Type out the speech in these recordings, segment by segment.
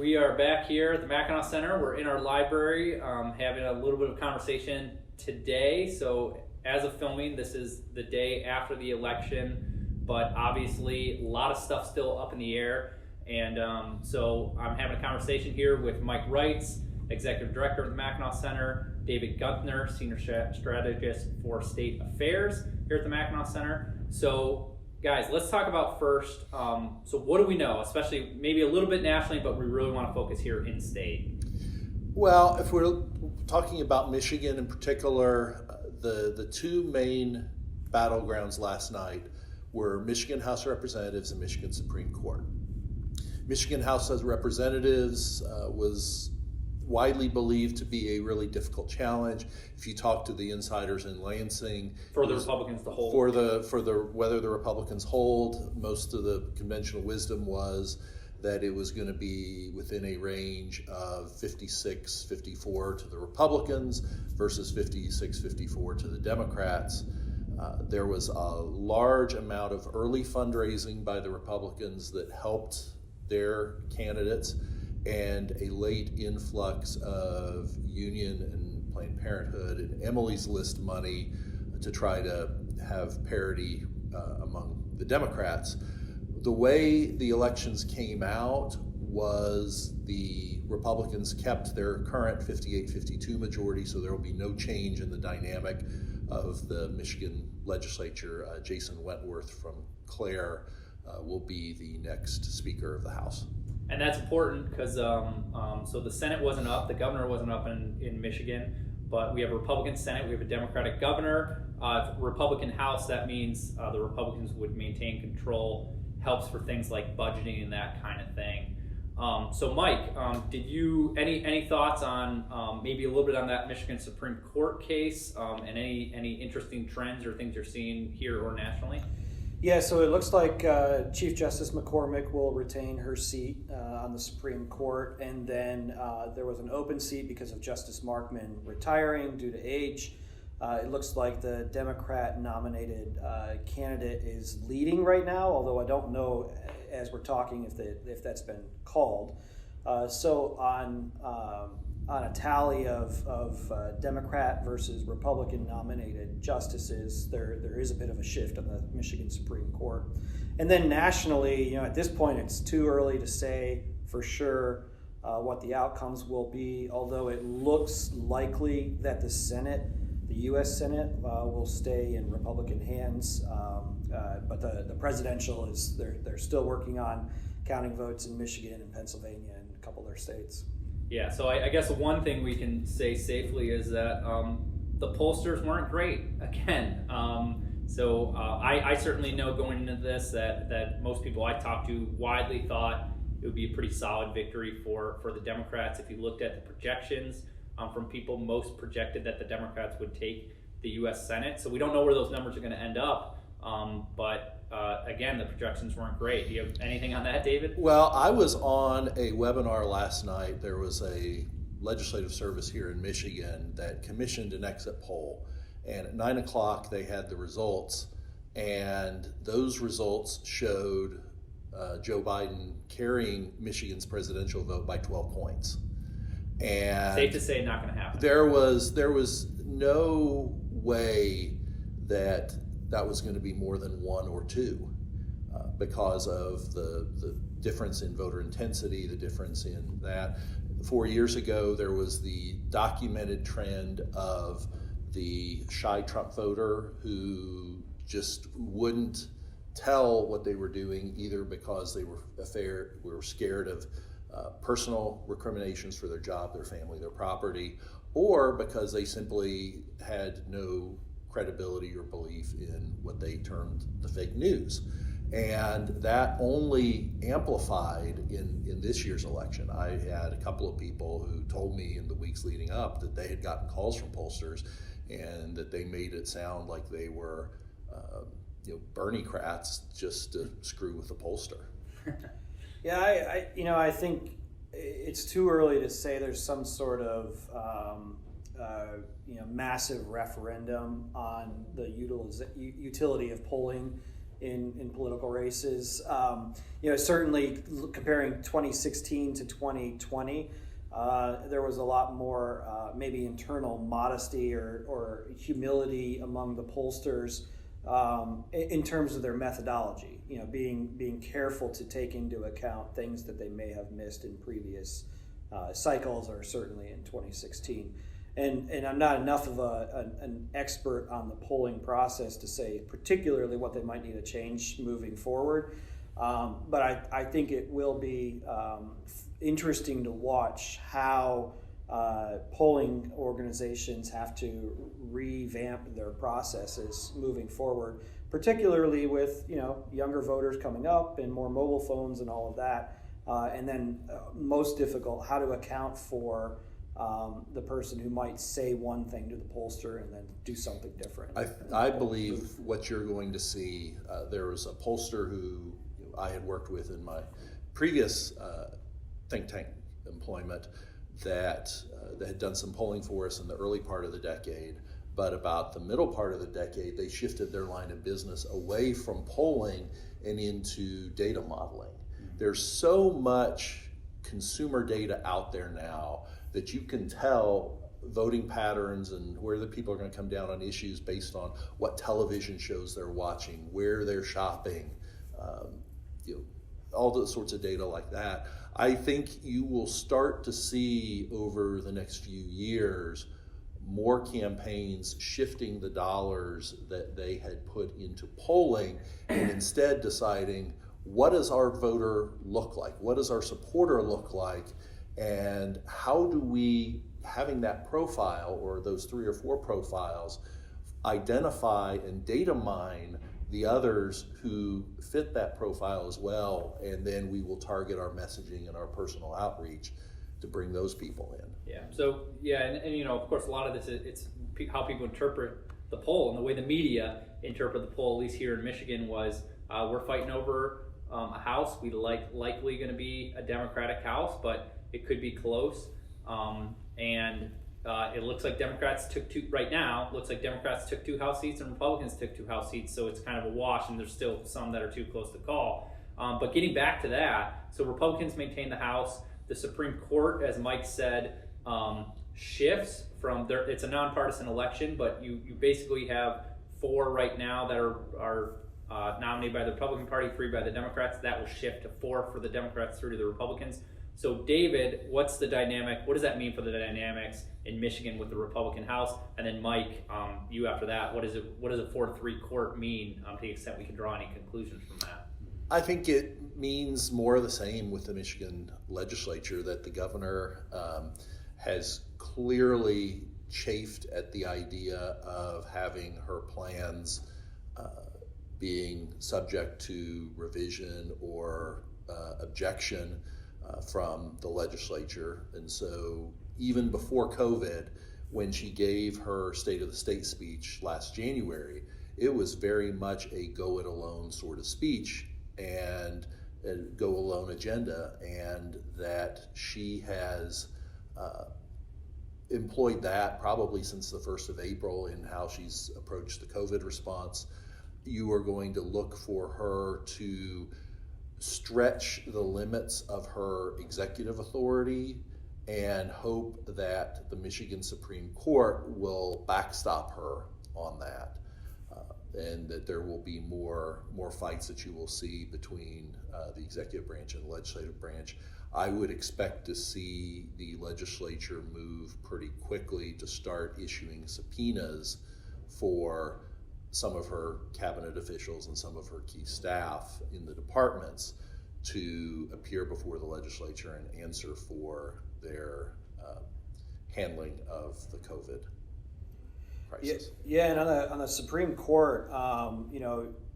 We are back here at the Mackinac Center. We're in our library having a little bit of conversation today. So as of filming, this is the day after the election, but obviously a lot of stuff still up in the air. And so I'm having a conversation here with Mike Wrights, Executive Director of the Mackinac Center, David Gunther, Senior Strategist for State Affairs here at the Mackinac Center. So guys, let's talk about first, so what do we know, especially maybe a little bit nationally, but we really want to focus here in state? Well, if we're talking about Michigan in particular, the two main battlegrounds last night were Michigan House of Representatives and Michigan Supreme Court. Michigan House of Representatives was widely believed to be a really difficult challenge. If you talk to the insiders in Lansing, for the Republicans to hold, for the whether the Republicans hold, most of the conventional wisdom was that it was going to be within a range of 56-54 to the Republicans versus 56-54 to the Democrats. There was a large amount of early fundraising by the Republicans that helped their candidates, and a late influx of union and Planned Parenthood and Emily's List money to try to have parity among the Democrats. The way the elections came out was the Republicans kept their current 58-52 majority, so there will be no change in the dynamic of the Michigan Legislature. Jason Wentworth from Clare will be the next Speaker of the House. And that's important because so the Senate wasn't up, the governor wasn't up in Michigan, but we have a Republican Senate, we have a Democratic governor, Republican House. That means the Republicans would maintain control, helps for things like budgeting and that kind of thing. So Mike, did you any thoughts on maybe a little bit on that Michigan Supreme Court case and any interesting trends or things you're seeing here or nationally? Yeah, so it looks like Chief Justice McCormick will retain her seat on the Supreme Court, and then there was an open seat because of Justice Markman retiring due to age. It looks like the Democrat-nominated candidate is leading right now, although I don't know, as we're talking, if that's been called. So on a tally of Democrat versus Republican-nominated justices, there is a bit of a shift on the Michigan Supreme Court. And then nationally, at this point, it's too early to say for sure what the outcomes will be, although it looks likely that the Senate, the U.S. Senate, will stay in Republican hands. But the presidential they're still working on counting votes in Michigan and Pennsylvania and a couple of their states. Yeah, so I guess the one thing we can say safely is that the pollsters weren't great again. So I certainly know going into this that most people I talked to widely thought it would be a pretty solid victory for the Democrats. If you looked at the projections from people, most projected that the Democrats would take the U.S. Senate. So we don't know where those numbers are going to end up. But again, the projections weren't great. Do you have anything on that, David? Well, I was on a webinar last night. There was a legislative service here in Michigan that commissioned an exit poll. And at 9 o'clock, they had the results. And those results showed Joe Biden carrying Michigan's presidential vote by 12 points. And safe to say, not going to happen. There was no way that was going to be more than 1 or 2 because of the difference in voter intensity, the difference in that. 4 years ago, there was the documented trend of the shy Trump voter who just wouldn't tell what they were doing, either because they were scared of personal recriminations for their job, their family, their property, or because they simply had no credibility or belief in what they termed the fake news. And that only amplified in this year's election. I had a couple of people who told me in the weeks leading up that they had gotten calls from pollsters and that they made it sound like they were Bernie-crats just to screw with the pollster. Yeah, I think it's too early to say there's some sort of massive referendum on the utility of polling in political races. Certainly comparing 2016 to 2020, there was a lot more maybe internal modesty or humility among the pollsters in terms of their methodology. Being careful to take into account things that they may have missed in previous cycles, or certainly in 2016. And I'm not enough of an expert on the polling process to say particularly what they might need to change moving forward. But I think it will be interesting to watch how polling organizations have to revamp their processes moving forward, particularly with younger voters coming up and more mobile phones and all of that. And then most difficult, how to account for the person who might say one thing to the pollster and then do something different. I believe what you're going to see, there was a pollster who I had worked with in my previous think tank employment that had done some polling for us in the early part of the decade, but about the middle part of the decade, they shifted their line of business away from polling and into data modeling. There's so much consumer data out there now that you can tell voting patterns and where the people are going to come down on issues based on what television shows they're watching, where they're shopping, all those sorts of data like that. I think you will start to see over the next few years more campaigns shifting the dollars that they had put into polling and instead deciding, what does our voter look like? What does our supporter look like? And how do we, having that profile or those 3 or 4 profiles, identify and data mine the others who fit that profile as well, and then we will target our messaging and our personal outreach to bring those people in. Yeah. So and of course, a lot of this it's how people interpret the poll, and the way the media interpret the poll, at least here in Michigan, was we're fighting over a house. We likely going to be a Democratic house, but it could be close. It looks like Democrats took 2 right now. Looks like Democrats took 2 House seats and Republicans took 2 House seats. So it's kind of a wash, and there's still some that are too close to call. But getting back to that, so Republicans maintain the House. The Supreme Court, as Mike said, shifts from there. It's a nonpartisan election, but you basically have 4 right now that are nominated by the Republican Party, 3 by the Democrats. That will shift to 4 for the Democrats, 3 to the Republicans. So David, what's the dynamic? What does that mean for the dynamics in Michigan with the Republican House? And then Mike, you after that, what does a 4-3 court mean to the extent we can draw any conclusions from that? I think it means more of the same with the Michigan Legislature, that the governor has clearly chafed at the idea of having her plans being subject to revision or objection from the legislature. And so even before COVID, when she gave her State of the State speech last January, it was very much a go it alone sort of speech and a go alone agenda, and that she has employed that probably since the 1st of April in how she's approached the COVID response. You are going to look for her to stretch the limits of her executive authority and hope that the Michigan Supreme Court will backstop her on that, and that there will be more fights that you will see between the executive branch and the legislative branch. I would expect to see the legislature move pretty quickly to start issuing subpoenas for some of her cabinet officials and some of her key staff in the departments to appear before the legislature and answer for their handling of the COVID crisis. Yeah, and on the Supreme Court,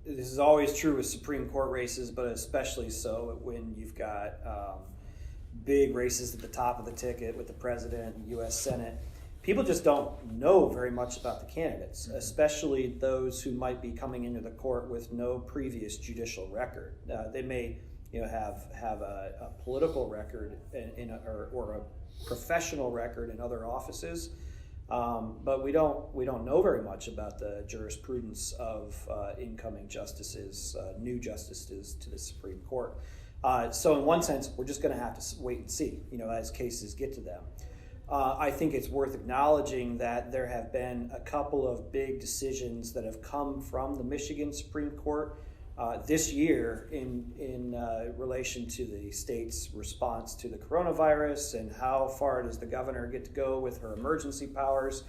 this is always true with Supreme Court races, but especially so when you've got big races at the top of the ticket with the president and U.S. Senate. People just don't know very much about the candidates, especially those who might be coming into the court with no previous judicial record. They may, have a political record or a professional record in other offices, But we don't know very much about the jurisprudence of incoming justices, new justices to the Supreme Court. So in one sense, we're just going to have to wait and see, as cases get to them. I think it's worth acknowledging that there have been a couple of big decisions that have come from the Michigan Supreme Court this year in relation to the state's response to the coronavirus and how far does the governor get to go with her emergency powers.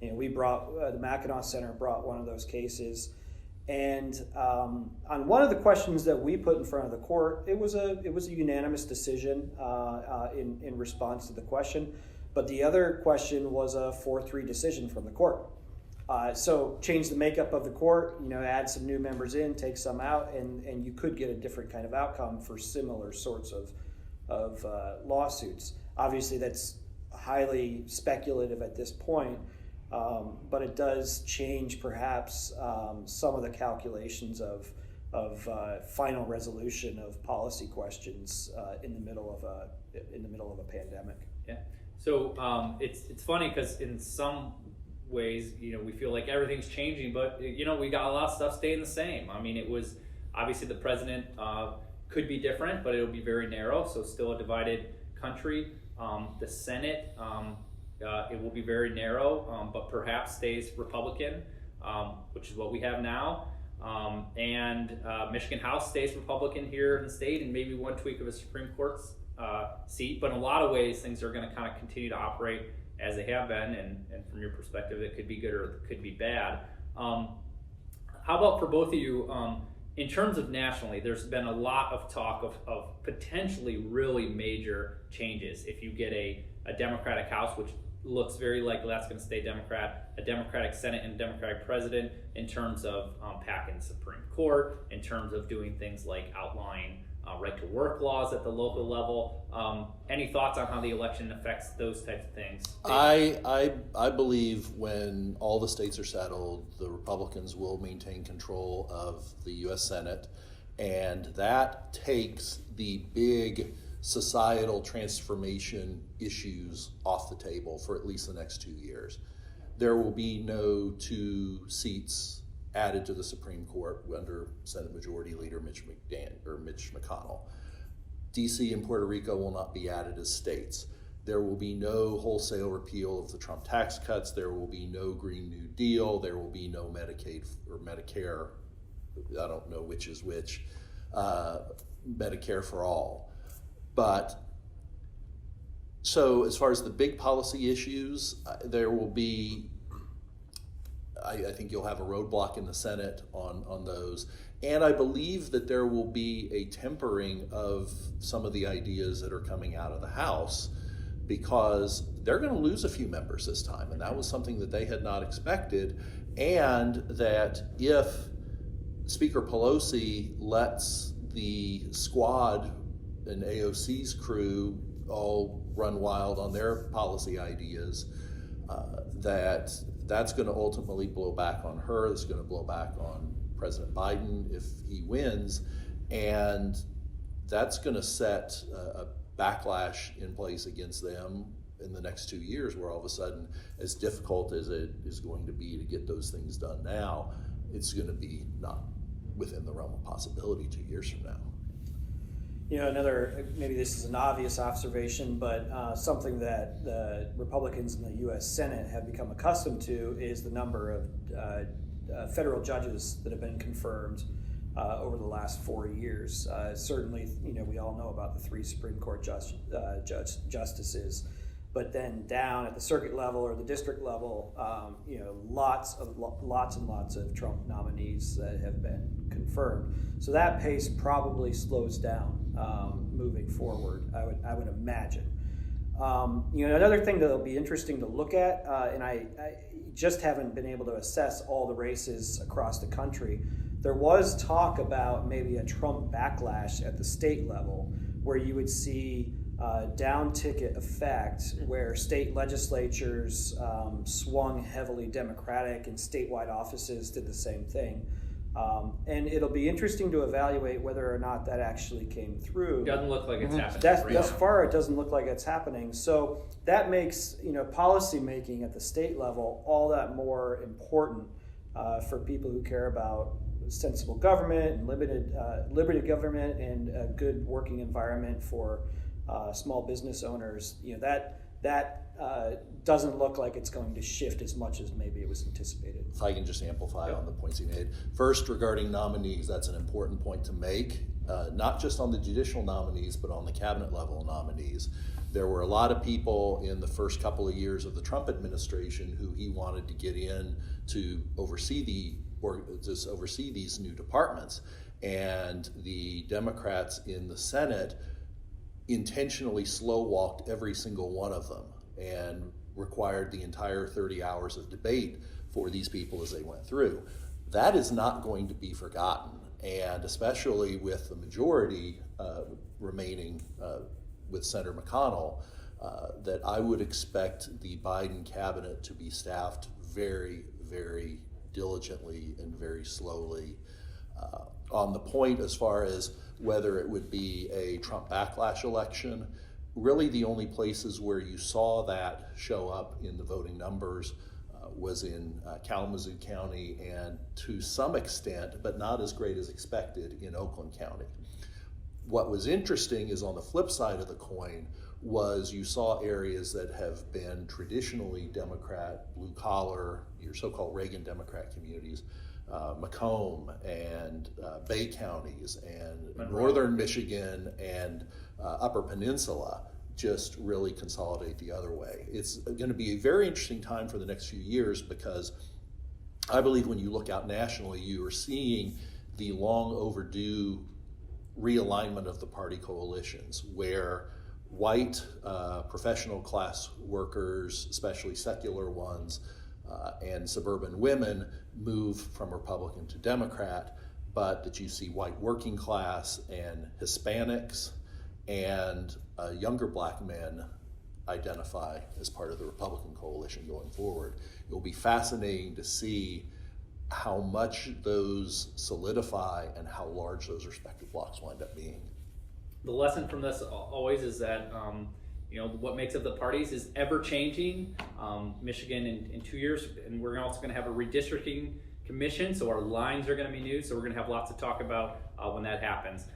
We brought the Mackinac Center brought one of those cases, and on one of the questions that we put in front of the court, it was a unanimous decision in response to the question. But the other question was a 4-3 decision from the court. So change the makeup of the court, add some new members in, take some out, and you could get a different kind of outcome for similar sorts of lawsuits. Obviously, that's highly speculative at this point, but it does change perhaps some of the calculations of final resolution of policy questions in the middle of a pandemic. Yeah. So it's funny because in some ways, we feel like everything's changing, but we got a lot of stuff staying the same. I mean, it was obviously the president could be different, but it'll be very narrow. So still a divided country. The Senate, it will be very narrow, but perhaps stays Republican, which is what we have now. And Michigan House stays Republican here in the state, and maybe one tweak of a Supreme Court's seat, but in a lot of ways things are going to kind of continue to operate as they have been, and from your perspective it could be good or it could be bad. How about for both of you, in terms of nationally, there's been a lot of talk of potentially really major changes if you get a Democratic House, which looks very likely that's going to stay Democrat, a Democratic Senate and a Democratic President, in terms of packing the Supreme Court, in terms of doing things like outlawing right to work laws at the local level. Any thoughts on how the election affects those types of things? I believe when all the states are settled, the Republicans will maintain control of the U.S. Senate, and that takes the big societal transformation issues off the table for at least the next 2 years. There will be no 2 seats added to the Supreme Court under Senate Majority Leader Mitch McConnell. DC and Puerto Rico will not be added as states. There will be no wholesale repeal of the Trump tax cuts. There will be no Green New Deal. There will be no Medicaid or Medicare. I don't know which is which. Medicare for all. But so as far as the big policy issues, there will be, I think you'll have a roadblock in the Senate on those. And I believe that there will be a tempering of some of the ideas that are coming out of the House, because they're going to lose a few members this time. And that was something that they had not expected. And that if Speaker Pelosi lets the squad and AOC's crew all run wild on their policy ideas, that's going to ultimately blow back on her. It's going to blow back on President Biden if he wins, and that's going to set a backlash in place against them in the next 2 years, where all of a sudden, as difficult as it is going to be to get those things done now, it's going to be not within the realm of possibility 2 years from now. Maybe this is an obvious observation, but something that the Republicans in the U.S. Senate have become accustomed to is the number of federal judges that have been confirmed over the last 4 years. Certainly, we all know about the 3 Supreme Court justices, but then down at the circuit level or the district level, lots and lots of Trump nominees that have been confirmed. So that pace probably slows down moving forward, I would imagine. Another thing that'll be interesting to look at, and I just haven't been able to assess all the races across the country. There was talk about maybe a Trump backlash at the state level, where you would see down ticket effect, where state legislatures swung heavily Democratic and statewide offices did the same thing. And it'll be interesting to evaluate whether or not that actually came through. Doesn't look like it's happening. Thus far, it doesn't look like it's happening. So that makes policy making at the state level all that more important for people who care about sensible government and limited government and a good working environment for small business owners. That doesn't look like it's going to shift as much as maybe it was anticipated. If I can just amplify on the points he made. First, regarding nominees, that's an important point to make, not just on the judicial nominees, but on the cabinet level nominees. There were a lot of people in the first couple of years of the Trump administration who he wanted to get in to oversee these new departments. And the Democrats in the Senate intentionally slow-walked every single one of them and required the entire 30 hours of debate for these people as they went through. That is not going to be forgotten, and especially with the majority remaining with Senator McConnell, that I would expect the Biden cabinet to be staffed very, very diligently and very slowly. On the point as far as whether it would be a Trump backlash election, really the only places where you saw that show up in the voting numbers was in Kalamazoo County and to some extent, but not as great as expected, in Oakland County. What was interesting is on the flip side of the coin was you saw areas that have been traditionally Democrat, blue collar, your so-called Reagan Democrat communities, Macomb and Bay counties and northern Michigan and Upper Peninsula just really consolidate the other way. It's going to be a very interesting time for the next few years because I believe when you look out nationally, you are seeing the long overdue realignment of the party coalitions where white professional class workers, especially secular ones, and suburban women move from Republican to Democrat, but that you see white working class and Hispanics and younger black men identify as part of the Republican coalition going forward. It will be fascinating to see how much those solidify and how large those respective blocks wind up being. The lesson from this always is that what makes up the parties is ever changing. Michigan in 2 years, and we're also going to have a redistricting commission, so our lines are going to be new, so we're going to have lots to talk about when that happens.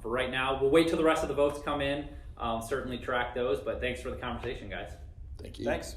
For right now, we'll wait till the rest of the votes come in, certainly track those, but thanks for the conversation, guys. Thank you. Thanks.